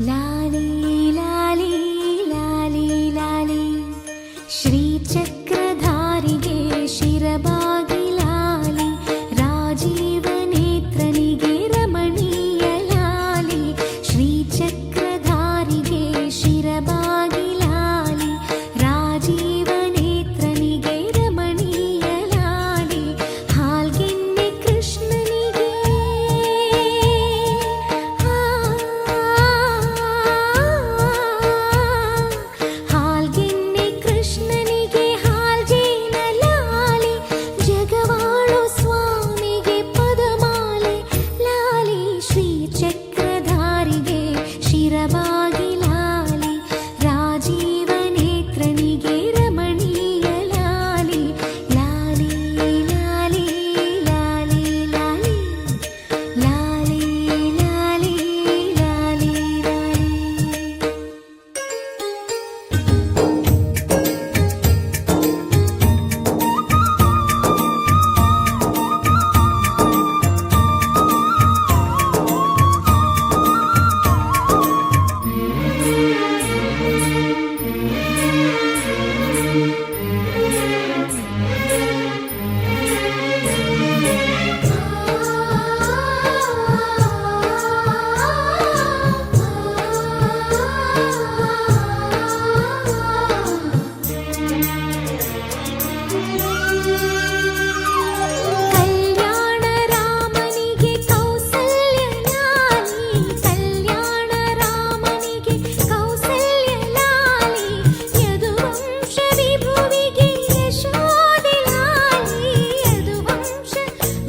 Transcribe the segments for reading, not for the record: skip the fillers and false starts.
ಲಾಲಿ ಲಾಲಿ ಲಾಲಿ ಲಾಲಿ ಶ್ರೀಚಕ್ರಧಾರಿಗೆ ಶಿರಬಾಗಿ ಲಾಲಿ ರಾಜೀವ ನೇತ್ರನಿಗೆ ರಮಣೀಯ ಲಾಲಿ ಶ್ರೀಚಕ್ರಧಾರಿಗೆ ಶಿರಬಾಗಿ ಲಾಲಿ ರಾಜೀವ ನೇತ್ರನಿಗೆ ರಮಣೀಯ ಲಾಲಿ ಹಾಲ್ಗೆನ್ನೆ ಕೃಷ್ಣನಿಗೆ ಹಾಲ್ಗೆನ್ನೆ ಕೃಷ್ಣನಿಗೆ ಹಾಲ್ಜೇನ ಲಾಲಿ ಜಗವಾಳೋ ಸ್ವಾಮಿಗೆ ಪದಮಾಲೆ ಲಾಲಿ ಶ್ರೀಚಕ್ರಧಾರಿಗೆ ಶಿರಬಾಗಿ ಲಾಲಿ ರಾಜೀವ ನೇತ್ರನಿಗೆ ರಮಣೀಯ ಲಾಲಿ ಲಾಲಿ ಲಾಲಿ ಲಾಲಿ ಲಾಲಿ ಲಾಲಿ ಲಾಲಿ ಲಾಲಿ ಲಾಲಿ. ಕಲ್ಯಾಣ ರಾಮನಿಗೆ ಕೌಸಲ್ಯ ಲಾಲಿ ಕಲ್ಯಾಣ ರಾಮನಿಗೆ ಕೌಸಲ್ಯ ಲಾಲಿ ಯದುವಂಶ ವಿಭುವಿಗೆ ಯಶೋದೆ ಲಾಲಿ ಯದುವಂಶ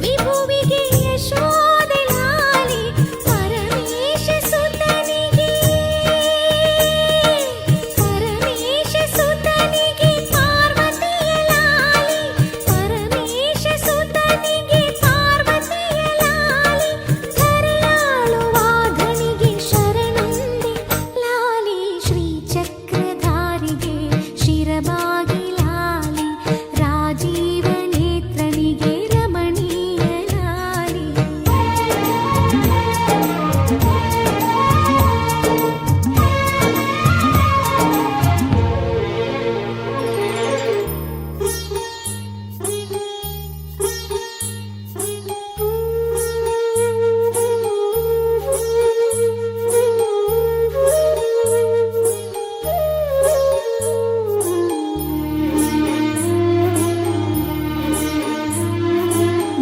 ವಿಭುವಿಗೆ ಯಶೋದೆ ಲಾಲಿ ಪರಮೇಶ ಸುತನಿಗೆ ಪಾರ್ವತಿಯ ಲಾಲಿ ಪರಮೇಶ ಸುತನಿಗೆ ಪಾರ್ವತಿಯ ಲಾಲಿ ಧರೆಯಾಳುವ ಘನಿಗೆ ಶರಣುಂದೆ ಲಾಲಿ ಶ್ರೀಚಕ್ರಧಾರಿಗೆ ಶಿರಬಾಗಿ ಲಾಲಿ ರಾಜೀವ ನೇತ್ರನಿಗೆ ರಮಣೀಯ ಲಾಲಿ.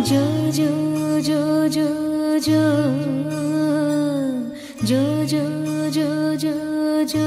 ಜೋ ಜೋ ಜೋ ಜೋ ಜೋ ಜೋ ಜೋ ಜೋ ಜೋ ಜೋ